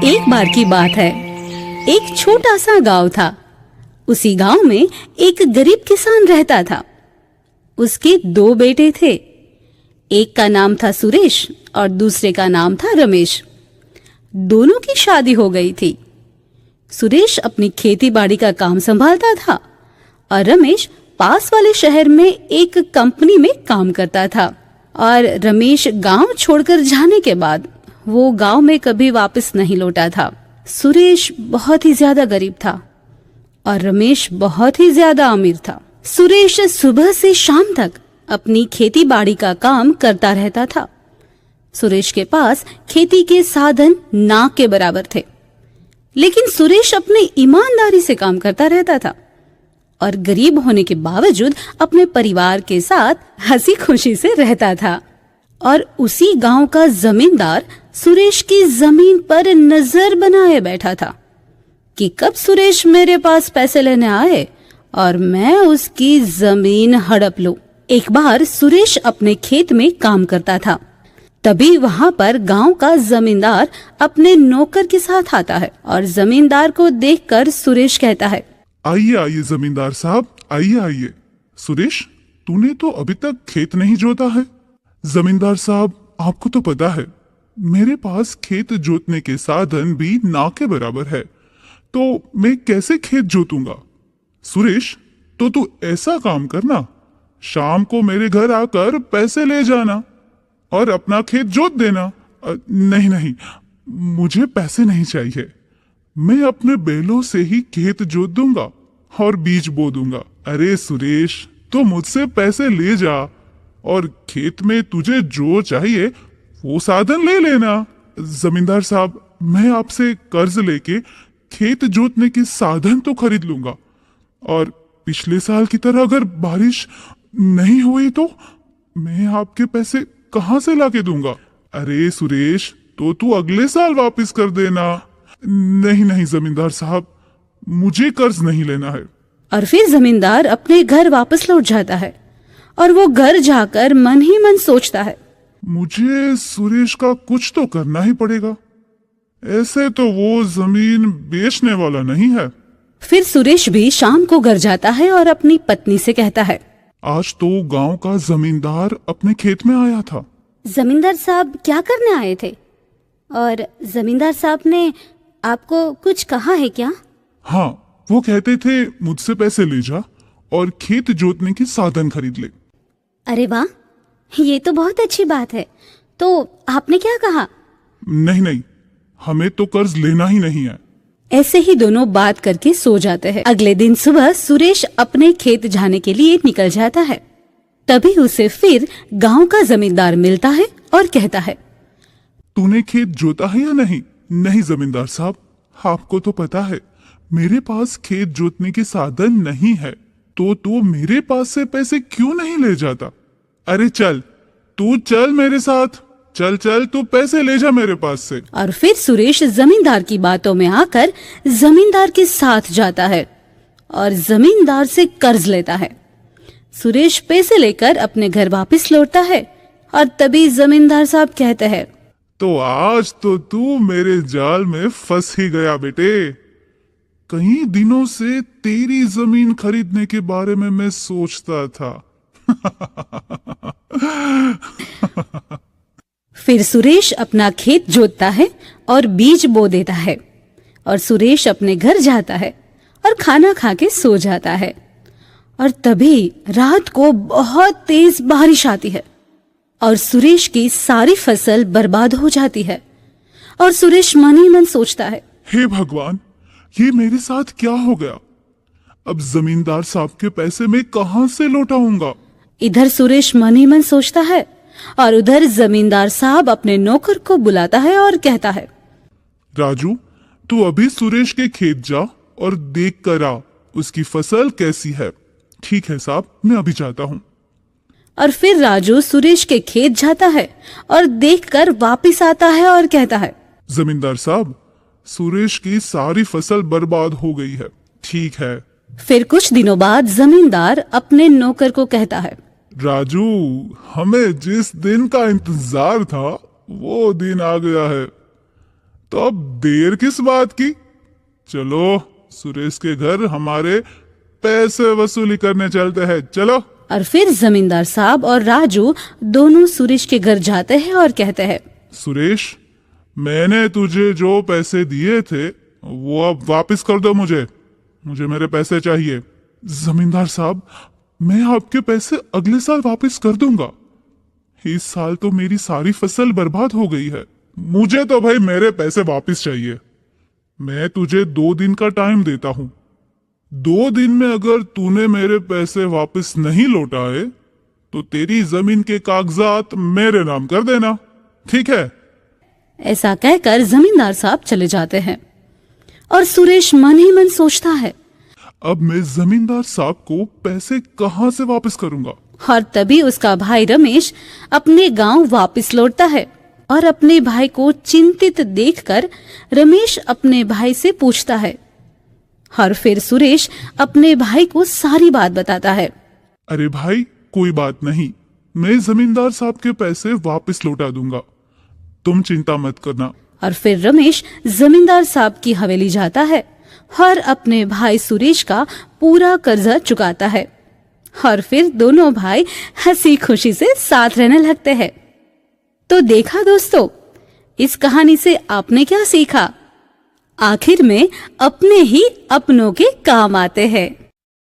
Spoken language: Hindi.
एक बार की बात है, एक छोटा सा गांव था। उसी गांव में एक गरीब किसान रहता था। उसके 2 बेटे थे। एक का नाम था सुरेश और दूसरे का नाम था रमेश। दोनों की शादी हो गई थी। सुरेश अपनी खेती बाड़ी का काम संभालता था और रमेश पास वाले शहर में एक कंपनी में काम करता था। और रमेश गांव छोड़कर जाने के बाद वो गांव में कभी वापस नहीं लौटा था। सुरेश बहुत ही ज्यादा गरीब था और रमेश बहुत ही ज्यादा अमीर था। सुरेश सुबह से शाम तक अपनी खेती बाड़ी का काम करता रहता था। सुरेश के पास खेती के साधन नाक के बराबर थे, लेकिन सुरेश अपने ईमानदारी से काम करता रहता था और गरीब होने के बावजूद अपने परिवार के साथ हंसी खुशी से रहता था। और उसी गांव का जमींदार सुरेश की जमीन पर नजर बनाए बैठा था कि कब सुरेश मेरे पास पैसे लेने आए और मैं उसकी जमीन हड़प लूं। एक बार सुरेश अपने खेत में काम करता था। तभी वहां पर गांव का जमींदार अपने नौकर के साथ आता है और जमींदार को देखकर सुरेश कहता है, आइए आइए जमींदार साहब, आइए आइए। सुरेश, तूने तो अभी तक खेत नहीं जोता है। जमींदार साहब, आपको तो पता है मेरे पास खेत जोतने के साधन भी ना के बराबर है, तो मैं कैसे खेत जोतूंगा। सुरेश, तो तू ऐसा काम करना, शाम को मेरे घर आकर पैसे ले जाना और अपना खेत जोत देना। नहीं नहीं, मुझे पैसे नहीं चाहिए। मैं अपने बैलों से ही खेत जोत दूंगा और बीज बो दूंगा। अरे सुरेश, तो मुझसे पैसे ले जा और खेत में तुझे जो चाहिए वो साधन ले लेना। जमींदार साहब, मैं आपसे कर्ज लेके खेत जोतने के साधन तो खरीद लूंगा, और पिछले साल की तरह अगर बारिश नहीं हुई तो मैं आपके पैसे कहां से लाके दूंगा। अरे सुरेश, तो तू अगले साल वापस कर देना। नहीं नहीं जमींदार साहब, मुझे कर्ज नहीं लेना है। और फिर जमींदार अपने घर वापस लौट जाता है और वो घर जाकर मन ही मन सोचता है, मुझे सुरेश का कुछ तो करना ही पड़ेगा। ऐसे तो वो जमीन बेचने वाला नहीं है। फिर सुरेश भी शाम को घर जाता है और अपनी पत्नी से कहता है, आज तो गांव का जमींदार अपने खेत में आया था। जमींदार साहब क्या करने आए थे? और जमींदार साहब ने आपको कुछ कहा है क्या? हाँ, वो कहते थे मुझसे पैसे ले जा और खेत जोतने के साधन खरीद ले। अरे वाह, ये तो बहुत अच्छी बात है। तो आपने क्या कहा? नहीं नहीं, हमें तो कर्ज लेना ही नहीं है। ऐसे ही दोनों बात करके सो जाते हैं। अगले दिन सुबह सुरेश अपने खेत जाने के लिए निकल जाता है। तभी उसे फिर गांव का जमींदार मिलता है और कहता है, तूने खेत जोता है या नहीं? नहीं जमींदार साहब, आपको तो पता है मेरे पास खेत जोतने के साधन नहीं है, तो तू मेरे पास से पैसे क्यों नहीं ले जाता? अरे चल, तू चल मेरे साथ, चल चल, तू पैसे ले जा मेरे पास से। और फिर सुरेश जमींदार की बातों में आकर जमींदार के साथ जाता है और जमींदार से कर्ज लेता है। सुरेश पैसे लेकर अपने घर वापस लौटता है और तभी जमींदार साहब कहते हैं, तो आज तो तू मेरे जाल में फंस ही गया बेटे। कई दिनों से तेरी जमीन खरीदने के बारे में मैं सोचता था। फिर सुरेश अपना खेत जोतता है और बीज बो देता है और सुरेश अपने घर जाता है और खाना खा के सो जाता है। और तभी रात को बहुत तेज बारिश आती है और सुरेश की सारी फसल बर्बाद हो जाती है। और सुरेश मन ही मन सोचता है, हे भगवान, ये मेरे साथ क्या हो गया? अब जमींदार साहब के पैसे मैं कहां से लौटाऊंगा? इधर सुरेश मन ही मन सोचता है और उधर जमींदार साहब अपने नौकर को बुलाता है और कहता है, राजू, तू अभी सुरेश के खेत जा और देख कर आ उसकी फसल कैसी है। ठीक है साहब, मैं अभी जाता हूँ। और फिर राजू सुरेश के खेत जाता है और देखकर वापस आता है और कहता है, जमींदार साहब, सुरेश की सारी फसल बर्बाद हो गई है। ठीक है। फिर कुछ दिनों बाद जमींदार अपने नौकर को कहता है, राजू, हमें जिस दिन का इंतजार था वो दिन आ गया है। तो अब देर किस बात की, चलो सुरेश के घर हमारे पैसे वसूली करने चलते हैं, चलो। और फिर जमींदार साहब और राजू दोनों सुरेश के घर जाते हैं और कहते हैं, सुरेश, मैंने तुझे जो पैसे दिए थे वो अब वापस कर दो मुझे मेरे पैसे चाहिए। जमींदार साहब, मैं आपके पैसे अगले साल वापस कर दूंगा। इस साल तो मेरी सारी फसल बर्बाद हो गई है, मुझे तो भाई मेरे पैसे वापस चाहिए। मैं तुझे 2 दिन का टाइम देता हूं, 2 दिन में अगर तूने मेरे पैसे वापस नहीं लौटाए तो तेरी जमीन के कागजात मेरे नाम कर देना, ठीक है? ऐसा कहकर जमींदार साहब चले जाते हैं और सुरेश मन ही मन सोचता है, अब मैं जमींदार साहब को पैसे कहां से वापस करूंगा? और तभी उसका भाई रमेश अपने गांव वापस लौटता है और अपने भाई को चिंतित देखकर रमेश अपने भाई से पूछता है और फिर सुरेश अपने भाई को सारी बात बताता है। अरे भाई, कोई बात नहीं, मैं जमींदार साहब के पैसे वापस लौटा दूंगा, तुम चिंता मत करना। और फिर रमेश जमींदार साहब की हवेली जाता है और अपने भाई सुरेश का पूरा कर्जा चुकाता है और फिर दोनों भाई हंसी खुशी से साथ रहने लगते हैं। तो देखा दोस्तों, इस कहानी से आपने क्या सीखा? आखिर में अपने ही अपनों के काम आते हैं।